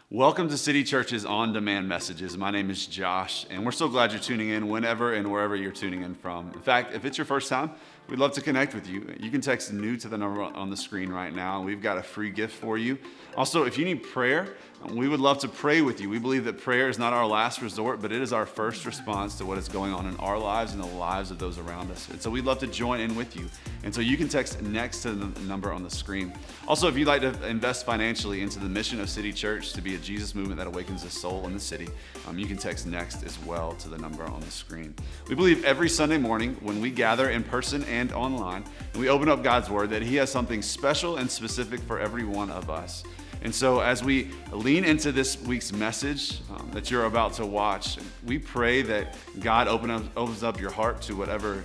Welcome to City Church's On Demand Messages. My name is Josh, and we're so glad you're tuning in whenever and wherever you're tuning in from. In fact, if it's your first time, we'd love to connect with you. You can text NEW to the number on the screen right now. We've got a free gift for you. Also, if you need prayer, we would love to pray with you. We believe that prayer is not our last resort, but it is our first response to what is going on in our lives and the lives of those around us. And so we'd love to join in with you. And so you can text next to the number on the screen. Also, if you'd like to invest financially into the mission of City Church to be a Jesus movement that awakens the soul in the city, you can text next as well to the number on the screen. We believe every Sunday morning when we gather in person and online, and we open up God's Word, that He has something special and specific for every one of us. And so as we lean into this week's message that you're about to watch, we pray that God opens up your heart to whatever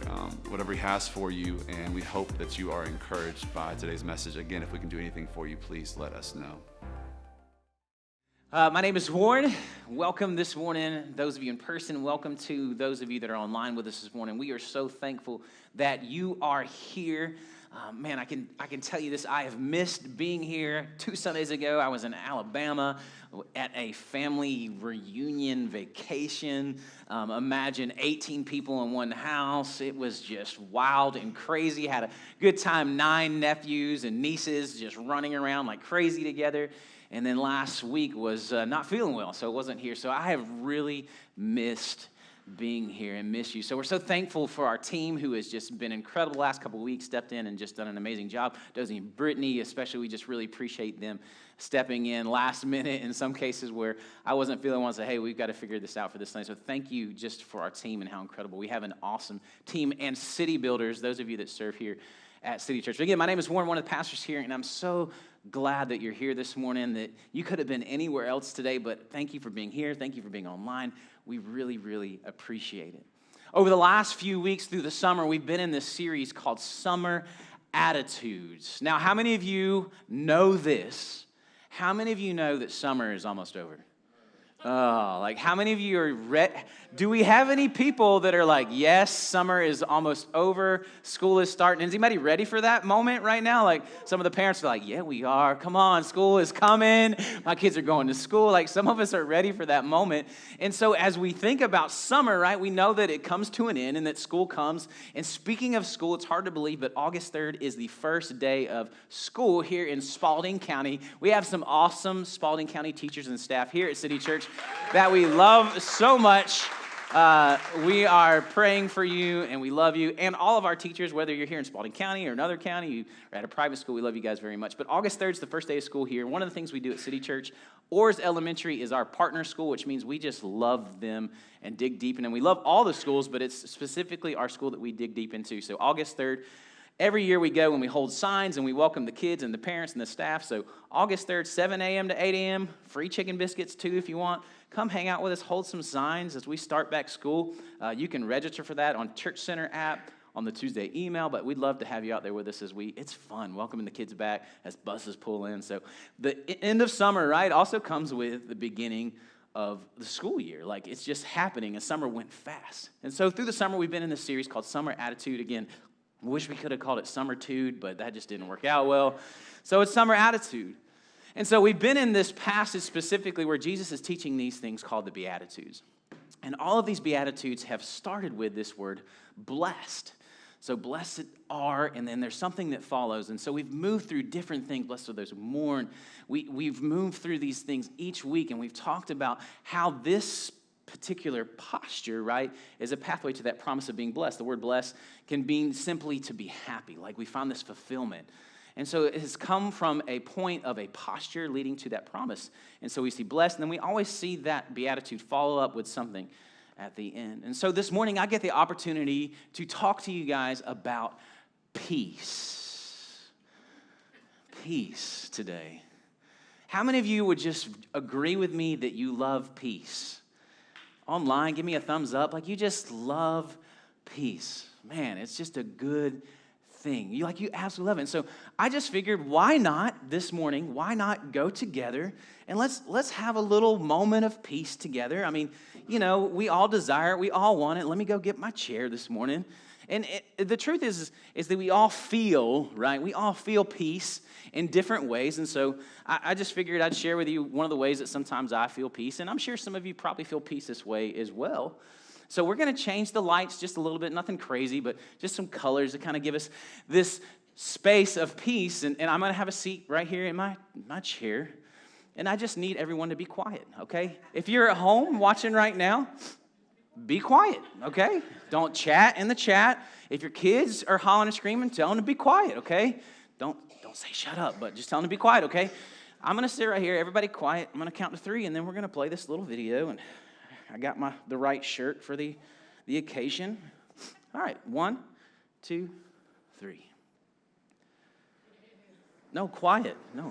He has for you, and we hope that you are encouraged by today's message. Again, if we can do anything for you, please let us know. My name is Warren. Welcome this morning, those of you in person. Welcome to those of you that are online with us this morning. We are so thankful that you are here. Man, I can tell you this. I have missed being here. 2 Sundays ago, I was in Alabama at a family reunion vacation. Imagine 18 people in one house. It was just wild and crazy. Had a good time. 9 nephews and nieces just running around like crazy together. And then last week was not feeling well, so it wasn't here. So I have really missed being here and miss you. So we're so thankful for our team who has just been incredible the last couple of weeks, stepped in and just done an amazing job. Dozy and Brittany, especially, we just really appreciate them stepping in last minute in some cases where I wasn't feeling well and said, hey, we've got to figure this out for this night. So thank you just for our team and how incredible. We have an awesome team and city builders, those of you that serve here at City Church. Again, my name is Warren, one of the pastors here, and I'm so glad that you're here this morning, that you could have been anywhere else today, but thank you for being here. Thank you for being online. We really, really appreciate it. Over the last few weeks through the summer, we've been in this series called Summer Attitudes. Now, how many of you know this? How many of you know that summer is almost over? Oh, like how many of you are ready? Do we have any people that are like, yes, summer is almost over, school is starting? Is anybody ready for that moment right now? Like some of the parents are like, yeah, we are. Come on, school is coming. My kids are going to school. Like some of us are ready for that moment. And so as we think about summer, right, we know that it comes to an end and that school comes. And speaking of school, it's hard to believe, but August 3rd is the first day of school here in Spalding County. We have some awesome Spalding County teachers and staff here at City Church that we love so much. We are praying for you, and we love you. And all of our teachers, whether you're here in Spalding County or another county, you are at a private school, we love you guys very much. But August 3rd is the first day of school here. One of the things we do at City Church, Orr's Elementary is our partner school, which means we just love them and dig deep in them. We love all the schools, but it's specifically our school that we dig deep into. So August 3rd, every year we go and we hold signs and we welcome the kids and the parents and the staff. So August 3rd, 7 a.m. to 8 a.m., free chicken biscuits too if you want. Come hang out with us, hold some signs as we start back school. You can register for that on Church Center app, on the Tuesday email, but we'd love to have you out there with us it's fun welcoming the kids back as buses pull in. So the end of summer, right, also comes with the beginning of the school year. Like it's just happening, and summer went fast. And so through the summer, we've been in this series called Summer Attitude. Again, I wish we could have called it Summertude, but that just didn't work out well. So it's Summer Attitude. And so we've been in this passage specifically where Jesus is teaching these things called the Beatitudes. And all of these Beatitudes have started with this word, blessed. So blessed are, and then there's something that follows. And so we've moved through different things. Blessed are those who mourn. We've moved through these things each week, and we've talked about how this particular posture, right, is a pathway to that promise of being blessed. The word blessed can mean simply to be happy, like we find this fulfillment. And so it has come from a point of a posture leading to that promise. And so we see blessed, and then we always see that beatitude follow up with something at the end. And so this morning I get the opportunity to talk to you guys about peace. Peace today. How many of you would just agree with me that you love peace? Online, give me a thumbs up. Like you just love peace. Man, it's just a good thing. You absolutely love it. And so I just figured, why not this morning? Why not go together and let's have a little moment of peace together? I mean, we all desire it. We all want it. Let me go get my chair this morning. And the truth is that we all feel, right? We all feel peace in different ways. And so I just figured I'd share with you one of the ways that sometimes I feel peace. And I'm sure some of you probably feel peace this way as well. So we're going to change the lights just a little bit, nothing crazy, but just some colors to kind of give us this space of peace. And I'm going to have a seat right here in my chair. And I just need everyone to be quiet, okay? If you're at home watching right now, be quiet, okay? Don't chat in the chat. If your kids are hollering and screaming, tell them to be quiet, okay? Don't say shut up, but just tell them to be quiet, okay? I'm going to sit right here. Everybody quiet. I'm going to count to 3, and then we're going to play this little video. And I got the right shirt for the occasion. All right, 1, 2, 3. No, quiet. No.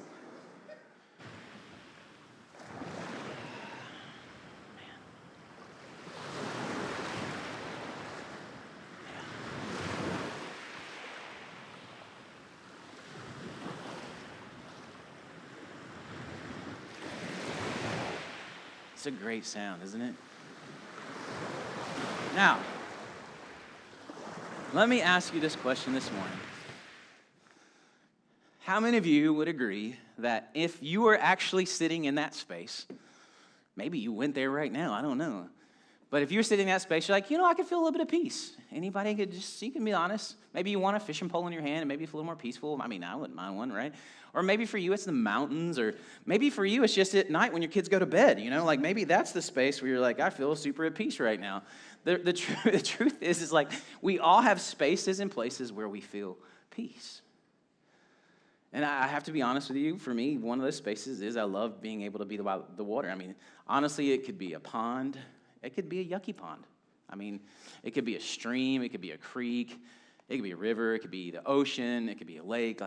It's a great sound, isn't it? Now, let me ask you this question this morning. How many of you would agree that if you were actually sitting in that space, maybe you went there right now, I don't know, but if you're sitting in that space, you're like, I could feel a little bit of peace. Anybody you can be honest. Maybe you want a fishing pole in your hand, and maybe it's a little more peaceful. I mean, I wouldn't mind one, right? Or maybe for you, it's the mountains, or maybe for you, it's just at night when your kids go to bed, like maybe that's the space where you're like, I feel super at peace right now. The truth is like we all have spaces and places where we feel peace. And I have to be honest with you, for me, one of those spaces is I love being able to be by the water. I mean, honestly, it could be a pond. It could be a yucky pond. I mean, it could be a stream. It could be a creek. It could be a river. It could be the ocean. It could be a lake.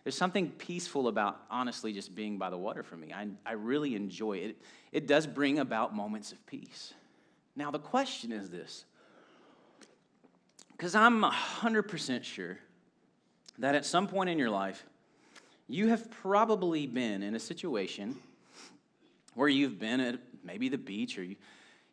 There's something peaceful about, honestly, just being by the water for me. I really enjoy it. It does bring about moments of peace. Now, the question is this, because I'm 100% sure that at some point in your life, you have probably been in a situation where you've been at maybe the beach, or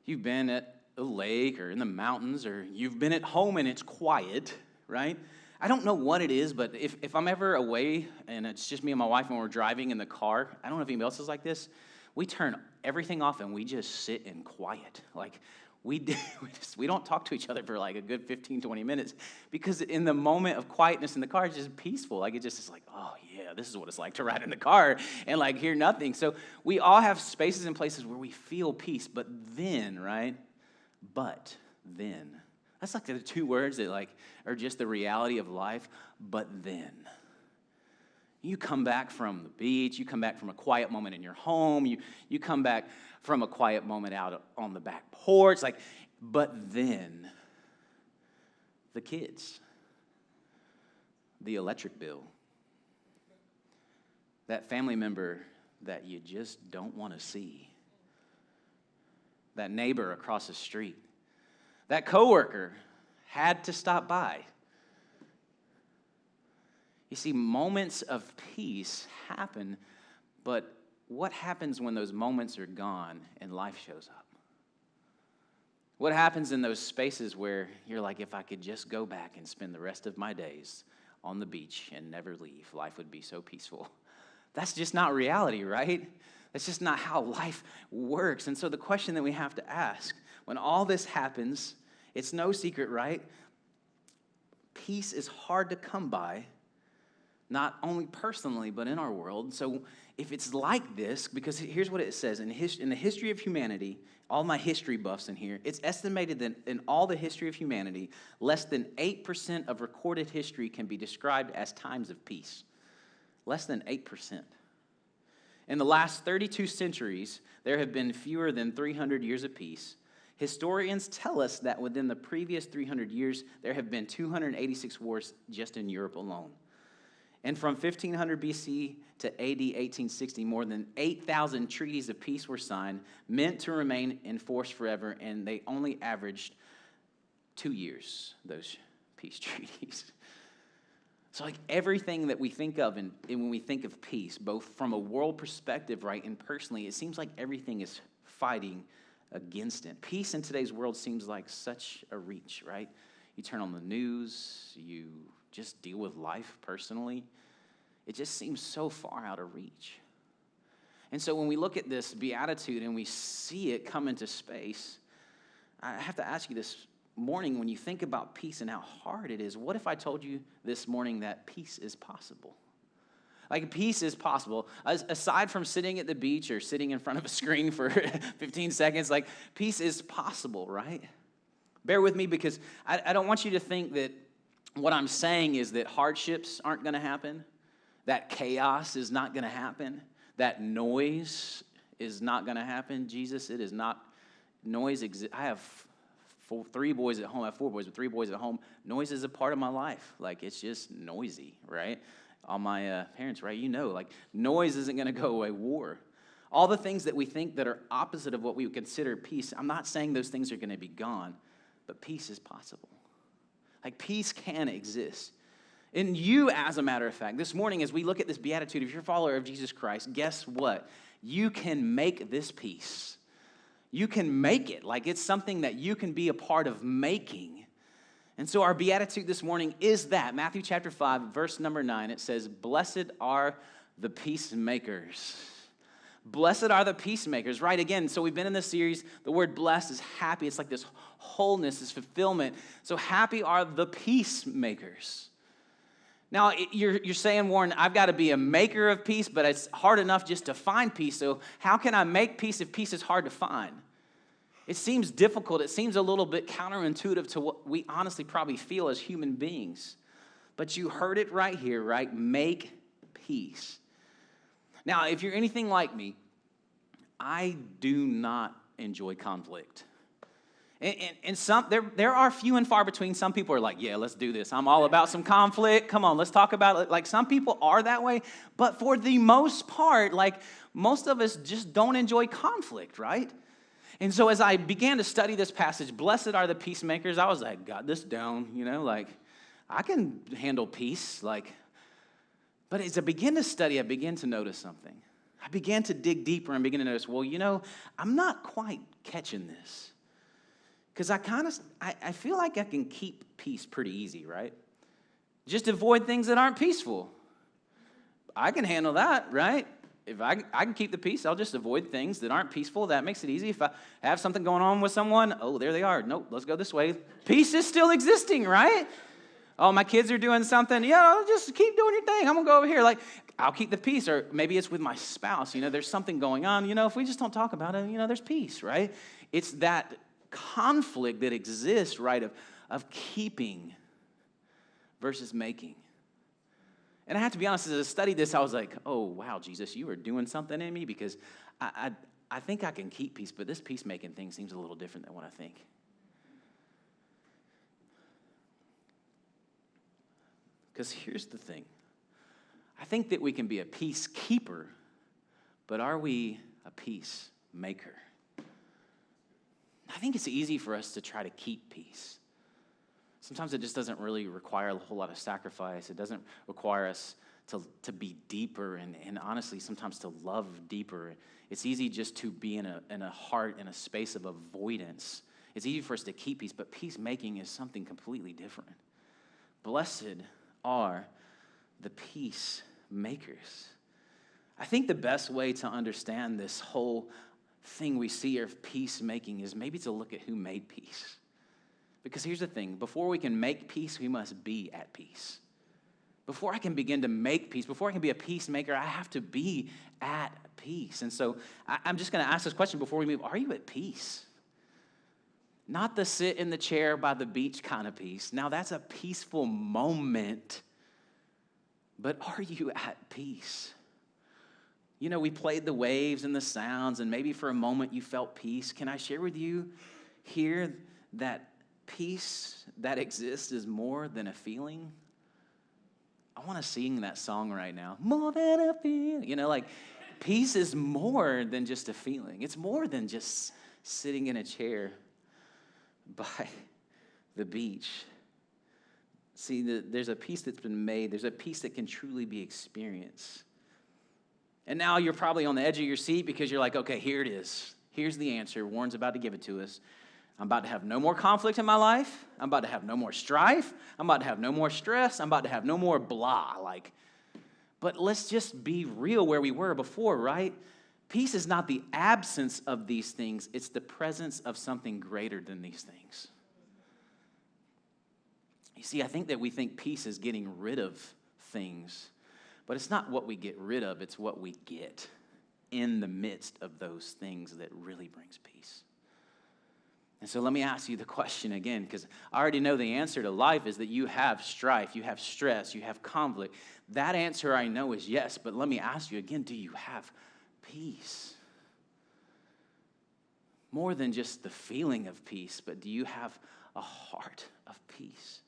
you've been at a lake or in the mountains, or you've been at home and it's quiet, right? I don't know what it is, but if I'm ever away and it's just me and my wife and we're driving in the car, I don't know if anybody else is like this, we turn everything off and we just sit in quiet. Like we don't talk to each other for like a good 15, 20 minutes, because in the moment of quietness in the car, it's just peaceful. Like it's like, oh yeah, this is what it's like to ride in the car and like hear nothing. So we all have spaces and places where we feel peace, but then, right? But then. That's like the 2 words that like are just the reality of life, but then. You come back from the beach, you come back from a quiet moment in your home, you come back from a quiet moment out on the back porch, but then the kids, the electric bill, that family member that you just don't want to see, that neighbor across the street, that coworker had to stop by. You see, moments of peace happen, but what happens when those moments are gone and life shows up? What happens in those spaces where you're like, if I could just go back and spend the rest of my days on the beach and never leave, life would be so peaceful. That's just not reality, right? That's just not how life works. And so the question that we have to ask, when all this happens, it's no secret, right? Peace is hard to come by, not only personally, but in our world. So if it's like this, because here's what it says. In the history of humanity, all my history buffs in here, it's estimated that in all the history of humanity, less than 8% of recorded history can be described as times of peace. Less than 8%. In the last 32 centuries, there have been fewer than 300 years of peace. Historians tell us that within the previous 300 years, there have been 286 wars just in Europe alone. And from 1500 BC to AD 1860, more than 8,000 treaties of peace were signed, meant to remain in force forever, and they only averaged 2 years, those peace treaties. So like everything that we think of and when we think of peace, both from a world perspective, right, and personally, it seems like everything is fighting against it. Peace in today's world seems like such a reach, right? you turn on the news, you just deal with life personally, it just seems so far out of reach. And so when we look at this beatitude and we see it come into space, I have to ask you this morning, when you think about peace and how hard it is, what if I told you this morning that peace is possible? Like, peace is possible. Aside from sitting at the beach or sitting in front of a screen for 15 seconds, like, peace is possible, right? Bear with me, because I don't want you to think that what I'm saying is that hardships aren't going to happen, that chaos is not going to happen, that noise is not going to happen. Jesus, it is not. Noise exists. I have 3 boys at home. I have 4 boys, but 3 boys at home. Noise is a part of my life. Like, it's just noisy, right? All my parents, right? You know, like, noise isn't going to go away. War. All the things that we think that are opposite of what we would consider peace, I'm not saying those things are going to be gone, but peace is possible. Like, peace can exist. And you, as a matter of fact, this morning as we look at this beatitude, if you're a follower of Jesus Christ, guess what? You can make this peace. You can make it. Like, it's something that you can be a part of making. And so our beatitude this morning is that. Matthew chapter 5, verse number 9, it says, "Blessed are the peacemakers." Blessed are the peacemakers, right? Again, so we've been in this series. The word blessed is happy. It's like this wholeness, this fulfillment. So happy are the peacemakers. Now, you're saying, Warren, I've got to be a maker of peace, but it's hard enough just to find peace. So how can I make peace if peace is hard to find? It seems difficult. It seems a little bit counterintuitive to what we honestly probably feel as human beings. But you heard it right here, right? Make peace. Now, if you're anything like me, I do not enjoy conflict. And there are few and far between. Some people are like, yeah, let's do this. I'm all about some conflict. Come on, let's talk about it. Like, some people are that way. But for the most part, like, most of us just don't enjoy conflict, right? And so as I began to study this passage, blessed are the peacemakers, I was like, got this down, like, I can handle peace. Like, but as I began to study, I began to notice something. I began to dig deeper and begin to notice, well, I'm not quite catching this. Because I feel like I can keep peace pretty easy, right? Just avoid things that aren't peaceful. I can handle that, right? If I can keep the peace, I'll just avoid things that aren't peaceful. That makes it easy. If I have something going on with someone, oh, there they are. Nope, let's go this way. Peace is still existing, right? Oh, my kids are doing something. Yeah, just keep doing your thing. I'm going to go over here. Like, I'll keep the peace. Or maybe it's with my spouse. There's something going on. If we just don't talk about it, there's peace, right? It's that conflict that exists, right, of keeping versus making. And I have to be honest, as I studied this, I was like, oh, wow, Jesus, you are doing something in me, because I think I can keep peace, but this peacemaking thing seems a little different than what I think. Because here's the thing. I think that we can be a peacekeeper, but are we a peacemaker? I think it's easy for us to try to keep peace. Sometimes it just doesn't really require a whole lot of sacrifice. It doesn't require us to be deeper and honestly sometimes to love deeper. It's easy just to be in a heart, in a space of avoidance. It's easy for us to keep peace, but peacemaking is something completely different. Blessed are the peacemakers. I think the best way to understand this whole thing we see of peacemaking is maybe to look at who made peace. Because here's the thing, before we can make peace, we must be at peace. Before I can begin to make peace, before I can be a peacemaker, I have to be at peace. And so I'm just going to ask this question before we move. Are you at peace? Not the sit in the chair by the beach kind of peace. Now, that's a peaceful moment. But are you at peace? We played the waves and the sounds, and maybe for a moment you felt peace. Can I share with you here that peace that exists is more than a feeling? I want to sing that song right now. More than a feeling. Peace is more than just a feeling. It's more than just sitting in a chair by the beach. See, there's a peace that's been made. There's a peace that can truly be experienced. And now you're probably on the edge of your seat because you're like, okay, here it is. Here's the answer. Warren's about to give it to us. I'm about to have no more conflict in my life. I'm about to have no more strife. I'm about to have no more stress. I'm about to have no more blah. But let's just be real where we were before, right? Peace is not the absence of these things. It's the presence of something greater than these things. You see, I think that we think peace is getting rid of things, but it's not what we get rid of. It's what we get in the midst of those things that really brings peace. And so let me ask you the question again, because I already know the answer to life is that you have strife, you have stress, you have conflict. That answer I know is yes, but let me ask you again, do you have peace? More than just the feeling of peace, but do you have a heart of peace?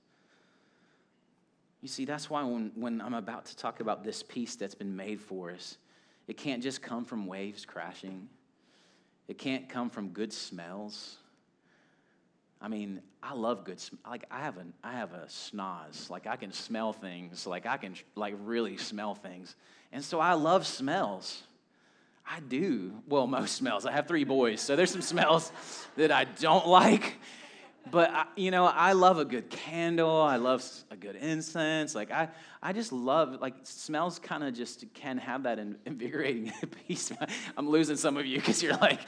You see, that's why when I'm about to talk about this peace that's been made for us, it can't just come from waves crashing. It can't come from good smells. I mean, I love good. I have a schnoz. I can smell things. I can really smell things, and so I love smells. I do. Well, most smells. I have 3 boys, so there's some smells that I don't like. But I love a good candle. I love a good incense. I just love smells. Kind of just can have that invigorating peace. I'm losing some of you because you're like,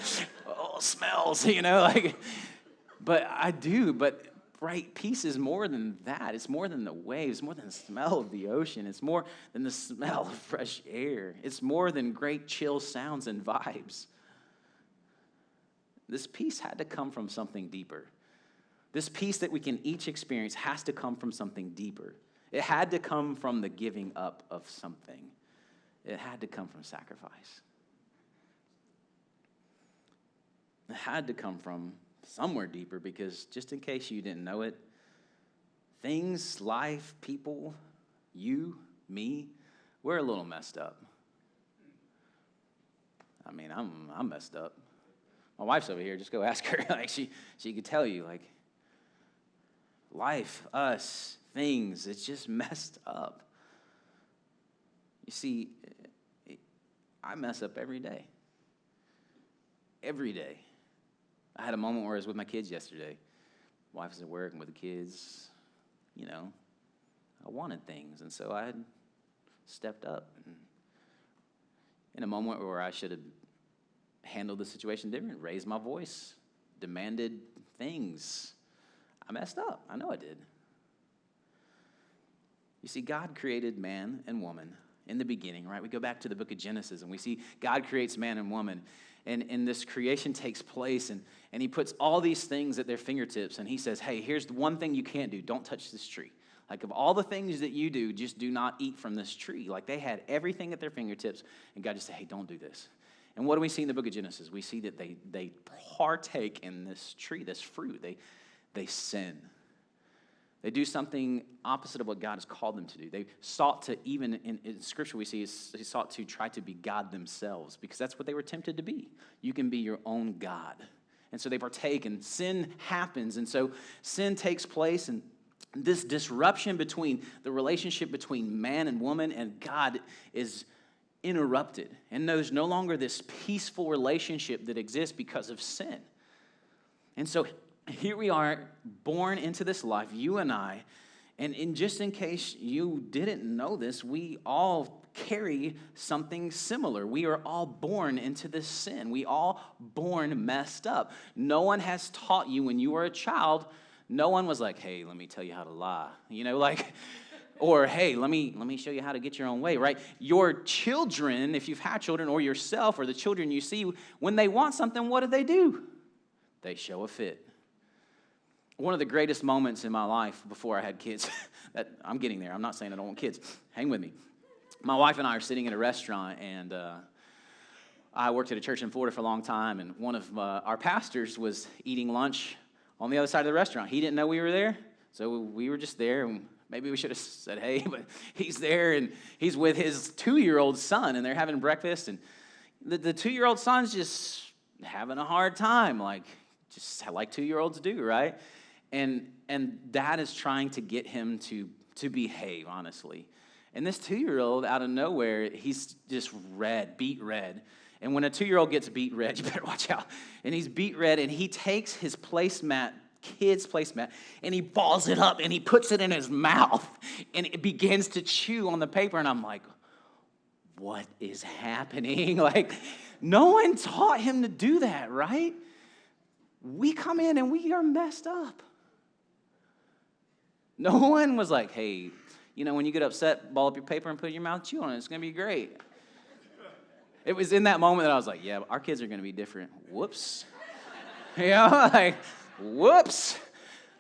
oh, smells. But I do, but right, peace is more than that. It's more than the waves, more than the smell of the ocean. It's more than the smell of fresh air. It's more than great chill sounds and vibes. This peace had to come from something deeper. This peace that we can each experience has to come from something deeper. It had to come from the giving up of something. It had to come from sacrifice. It had to come from somewhere deeper, because just in case you didn't know it, things, life, people, you, me, we're a little messed up. I mean, I'm messed up. My wife's over here. Just go ask her. She could tell you, life, us, things, it's just messed up. You see, I mess up every day. Every day. I had a moment where I was with my kids yesterday. My wife was at work and with the kids. I wanted things, and so I had stepped up. In a moment where I should have handled the situation different, raised my voice, demanded things, I messed up. I know I did. You see, God created man and woman in the beginning, right? We go back to the book of Genesis, and we see God creates man and woman. And this creation takes place, and he puts all these things at their fingertips, and he says, hey, here's the one thing you can't do. Don't touch this tree. Of all the things that you do, just do not eat from this tree. They had everything at their fingertips, and God just said, hey, don't do this. And what do we see in the book of Genesis? We see that they partake in this tree, this fruit. They sin. They do something opposite of what God has called them to do. They sought to, even in Scripture we see, they sought to try to be God themselves, because that's what they were tempted to be. You can be your own God. And so they partake, and sin happens. And so sin takes place, and this disruption between the relationship between man and woman and God is interrupted. And there's no longer this peaceful relationship that exists because of sin. And so here we are, born into this life, you and I, and just in case you didn't know this, we all carry something similar. We are all born into this sin. We all born messed up. No one has taught you when you were a child. No one was like, hey, let me tell you how to lie, or hey, let me show you how to get your own way, right? Your children, if you've had children, or yourself, or the children you see, when they want something, what do? They show a fit. One of the greatest moments in my life before I had kids, that I'm getting there. I'm not saying I don't want kids. Hang with me. My wife and I are sitting in a restaurant, and I worked at a church in Florida for a long time, and one of our pastors was eating lunch on the other side of the restaurant. He didn't know we were there, so we were just there, and maybe we should have said, hey, but he's there, and he's with his 2-year-old son, and they're having breakfast, and the 2-year-old son's just having a hard time, just like 2-year-olds do, right? And dad is trying to get him to behave, honestly. And this 2-year-old, out of nowhere, he's just beet red. And when a 2-year-old gets beat red, you better watch out. And he's beat red, and he takes his kid's placemat, and he balls it up, and he puts it in his mouth, and it begins to chew on the paper. And I'm like, what is happening? Like, no one taught him to do that, right? We come in, and we are messed up. No one was like, hey, when you get upset, ball up your paper and put it in your mouth, chew on it. It's going to be great. It was in that moment that I was like, yeah, our kids are going to be different. Whoops. Like, whoops.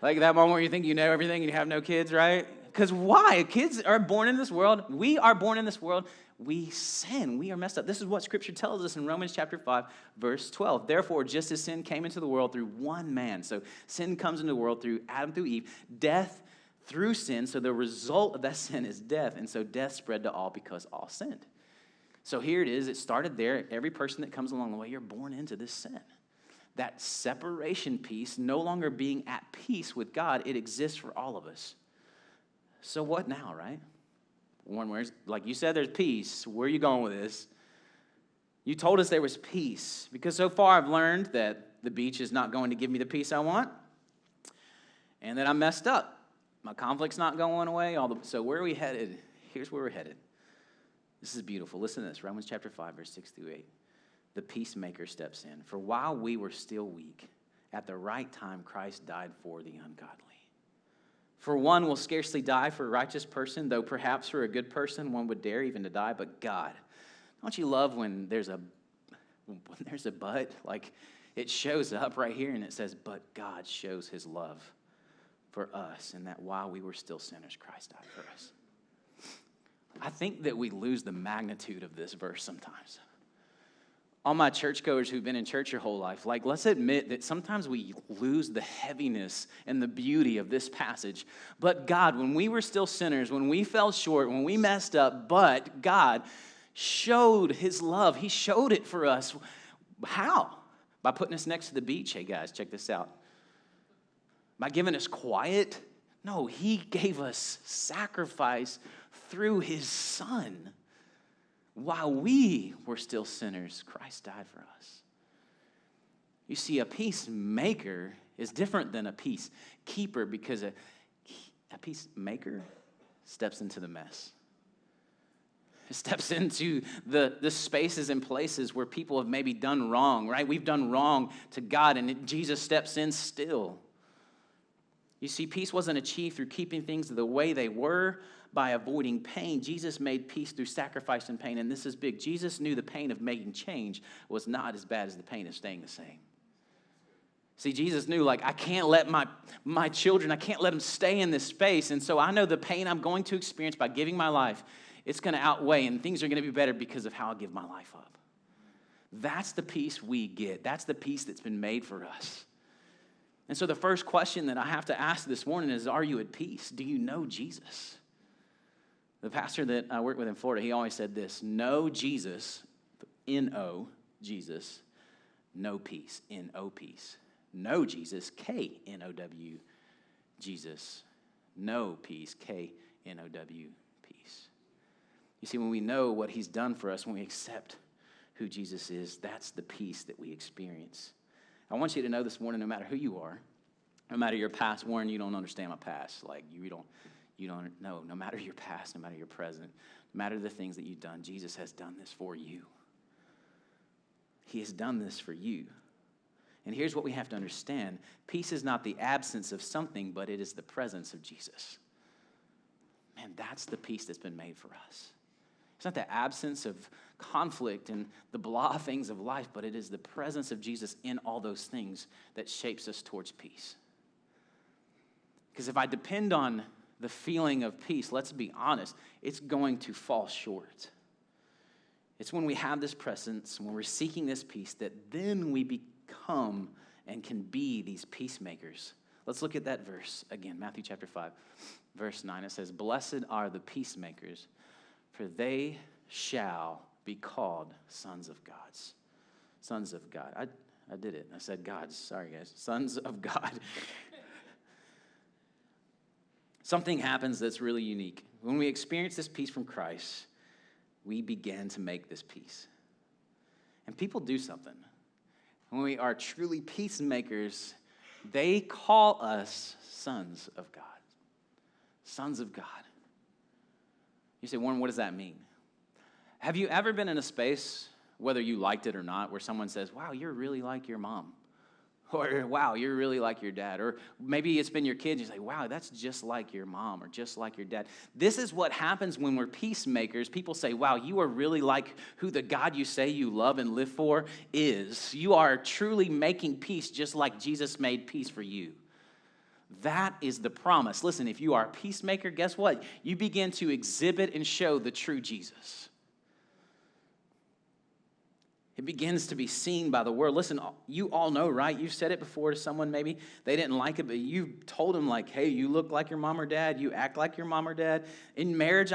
Like that moment where you think you know everything and you have no kids, right? Because why? Kids are born in this world. We are born in this world. We sin. We are messed up. This is what Scripture tells us in Romans chapter 5, verse 12. Therefore, just as sin came into the world through one man. So sin comes into the world through Adam, through Eve. Death through sin. So the result of that sin is death. And so death spread to all because all sinned. So here it is. It started there. Every person that comes along the way, you're born into this sin. That separation piece, no longer being at peace with God, it exists for all of us. So what now, right? Like you said, there's peace. Where are you going with this? You told us there was peace. Because so far I've learned that the beach is not going to give me the peace I want. And that I'm messed up. My conflict's not going away. So where are we headed? Here's where we're headed. This is beautiful. Listen to this. Romans chapter 5, verse 6 through 8. The peacemaker steps in. For while we were still weak, at the right time Christ died for the ungodly. For one will scarcely die for a righteous person, though perhaps for a good person one would dare even to die. But God, don't you love when there's a but? Like it shows up right here and it says, but God shows his love for us, and that while we were still sinners, Christ died for us. I think that we lose the magnitude of this verse sometimes. All my churchgoers who've been in church your whole life, like, let's admit that sometimes we lose the heaviness and the beauty of this passage. But God, when we were still sinners, when we fell short, when we messed up, but God showed his love. He showed it for us. How? By putting us next to the beach. Hey, guys, check this out. By giving us quiet? No, he gave us sacrifice through his Son. While we were still sinners, Christ died for us. You see, a peacemaker is different than a peacekeeper because a peacemaker steps into the mess. It steps into the spaces and places where people have maybe done wrong, right? We've done wrong to God, and Jesus steps in still. You see, peace wasn't achieved through keeping things the way they were, by avoiding pain. Jesus made peace through sacrifice and pain, and this is big. Jesus knew the pain of making change was not as bad as the pain of staying the same. See, Jesus knew, like, I can't let my children, I can't let them stay in this space, and so I know the pain I'm going to experience by giving my life, it's going to outweigh, and things are going to be better because of how I give my life up. That's the peace we get. That's the peace that's been made for us. And so the first question that I have to ask this morning is, are you at peace? Do you know Jesus? The pastor that I work with in Florida, he always said this: know Jesus, N-O, Jesus, no peace, N-O peace. Know Jesus, K-N-O-W, Jesus, no peace, K-N-O-W, peace. You see, when we know what he's done for us, when we accept who Jesus is, that's the peace that we experience. I want you to know this morning, no matter who you are, no matter your past, Warren, you don't understand my past. Like, you don't know. No matter your past, no matter your present, no matter the things that you've done, Jesus has done this for you. He has done this for you. And here's what we have to understand. Peace is not the absence of something, but it is the presence of Jesus. Man, that's the peace that's been made for us. It's not the absence of conflict and the blah things of life, but it is the presence of Jesus in all those things that shapes us towards peace. Because if I depend on the feeling of peace, let's be honest, it's going to fall short. It's when we have this presence, when we're seeking this peace, that then we become and can be these peacemakers. Let's look at that verse again, Matthew chapter 5, verse 9. It says, "Blessed are the peacemakers, for they shall be called sons of God." Sons of God. I did it. I said gods. Sorry, guys. Sons of God. Something happens that's really unique. When we experience this peace from Christ, we begin to make this peace. And people do something. When we are truly peacemakers, they call us sons of God. Sons of God. You say, Warren, what does that mean? Have you ever been in a space, whether you liked it or not, where someone says, wow, you're really like your mom? Or, wow, you're really like your dad. Or maybe it's been your kids. You say, wow, that's just like your mom or just like your dad. This is what happens when we're peacemakers. People say, wow, you are really like who the God you say you love and live for is. You are truly making peace just like Jesus made peace for you. That is the promise. Listen, if you are a peacemaker, guess what? You begin to exhibit and show the true Jesus. It begins to be seen by the world. Listen, you all know, right? You've said it before to someone maybe. They didn't like it, but you told them like, hey, you look like your mom or dad. You act like your mom or dad. In marriage,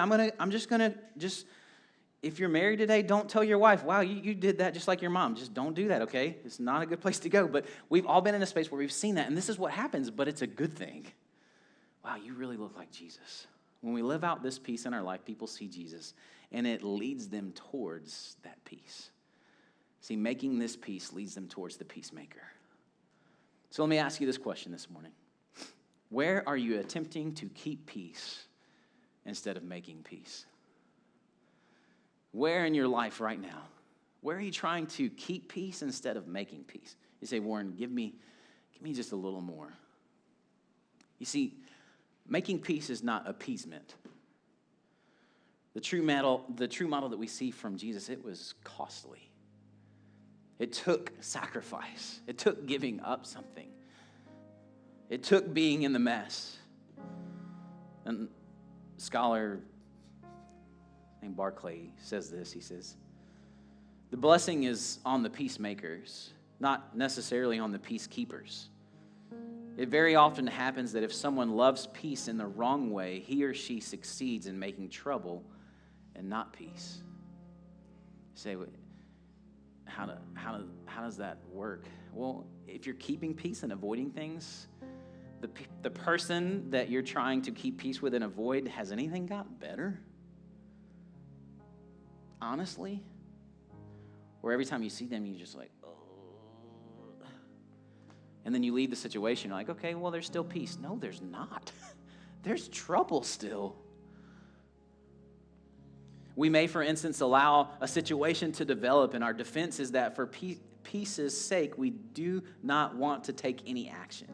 if you're married today, don't tell your wife, wow, you did that just like your mom. Just don't do that, okay? It's not a good place to go. But we've all been in a space where we've seen that, and this is what happens, but it's a good thing. Wow, you really look like Jesus. When we live out this peace in our life, people see Jesus, and it leads them towards that peace. See, making this peace leads them towards the peacemaker. So let me ask you this question this morning. Where are you attempting to keep peace instead of making peace? Where in your life right now? Where are you trying to keep peace instead of making peace? You say, Warren, give me just a little more. You see, making peace is not appeasement. The true model that we see from Jesus, it was costly. It took sacrifice. It took giving up something. It took being in the mess. And a scholar named Barclay says this. He says, the blessing is on the peacemakers, not necessarily on the peacekeepers. It very often happens that if someone loves peace in the wrong way, he or she succeeds in making trouble and not peace. You say, how does that work? Well, if you're keeping peace and avoiding things, the person that you're trying to keep peace with and avoid, has anything gotten better? Honestly? Or every time you see them, you're just like, oh. And then you leave the situation, you're like, okay, well, there's still peace. No, there's not. There's trouble still. We may, for instance, allow a situation to develop, and our defense is that for peace's sake, we do not want to take any action.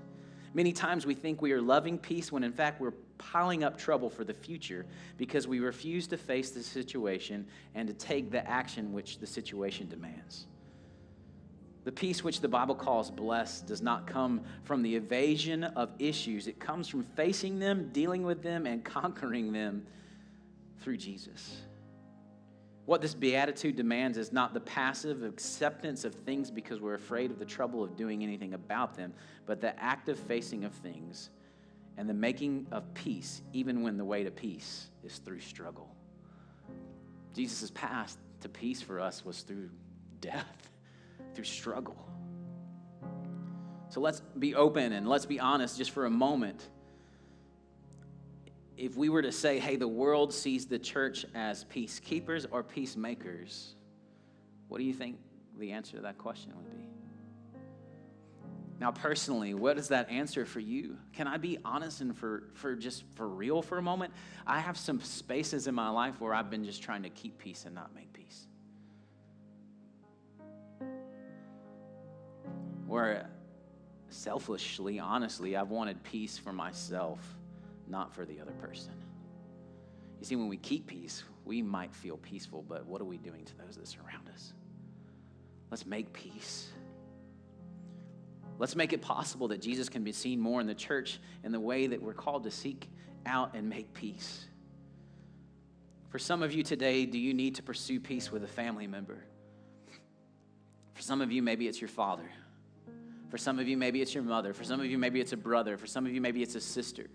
Many times we think we are loving peace when in fact we're piling up trouble for the future because we refuse to face the situation and to take the action which the situation demands. The peace which the Bible calls blessed does not come from the evasion of issues. It comes from facing them, dealing with them, and conquering them through Jesus. What this beatitude demands is not the passive acceptance of things because we're afraid of the trouble of doing anything about them, but the active facing of things and the making of peace, even when the way to peace is through struggle. Jesus' path to peace for us was through death, through struggle. So let's be open and let's be honest just for a moment. If we were to say, hey, the world sees the church as peacekeepers or peacemakers, what do you think the answer to that question would be? Now, personally, what is that answer for you? Can I be honest and for real for a moment? I have some spaces in my life where I've been just trying to keep peace and not make peace. Where selfishly, honestly, I've wanted peace for myself, not for the other person. You see, when we keep peace, we might feel peaceful, but what are we doing to those that surround us? Let's make peace. Let's make it possible that Jesus can be seen more in the church in the way that we're called to seek out and make peace. For some of you today, do you need to pursue peace with a family member? For some of you, maybe it's your father. For some of you, maybe it's your mother. For some of you, maybe it's a brother. For some of you, maybe it's a sister.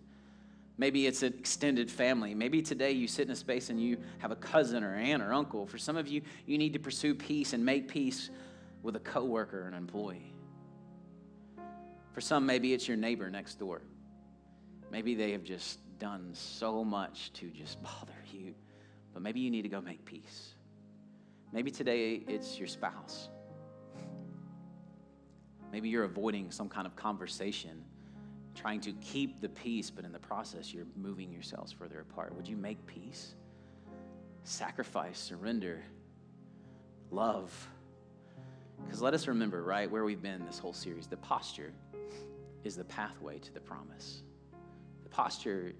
Maybe it's an extended family. Maybe today you sit in a space and you have a cousin or aunt or uncle. For some of you, you need to pursue peace and make peace with a coworker or an employee. For some, maybe it's your neighbor next door. Maybe they have just done so much to just bother you, but maybe you need to go make peace. Maybe today it's your spouse. Maybe you're avoiding some kind of conversation, trying to keep the peace, but in the process, you're moving yourselves further apart. Would you make peace? Sacrifice, surrender, love. Because let us remember, right, where we've been this whole series. The posture is the pathway to the promise. The posture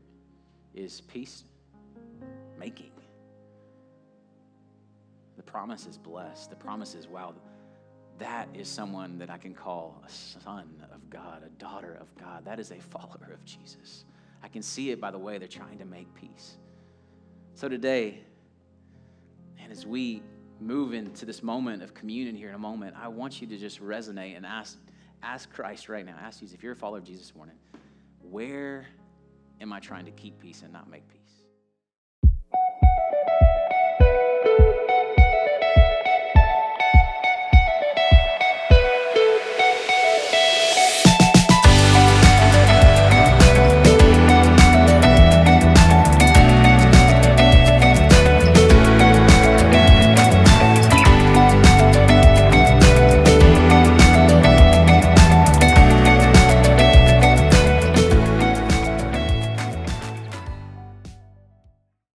is peace making. The promise is blessed. The promise is, wow, that is someone that I can call a son of God, a daughter of God. That is a follower of Jesus. I can see it by the way they're trying to make peace. So today, and as we move into this moment of communion here in a moment, I want you to just resonate and ask Christ right now. Ask Jesus, if you're a follower of Jesus this morning, where am I trying to keep peace and not make peace?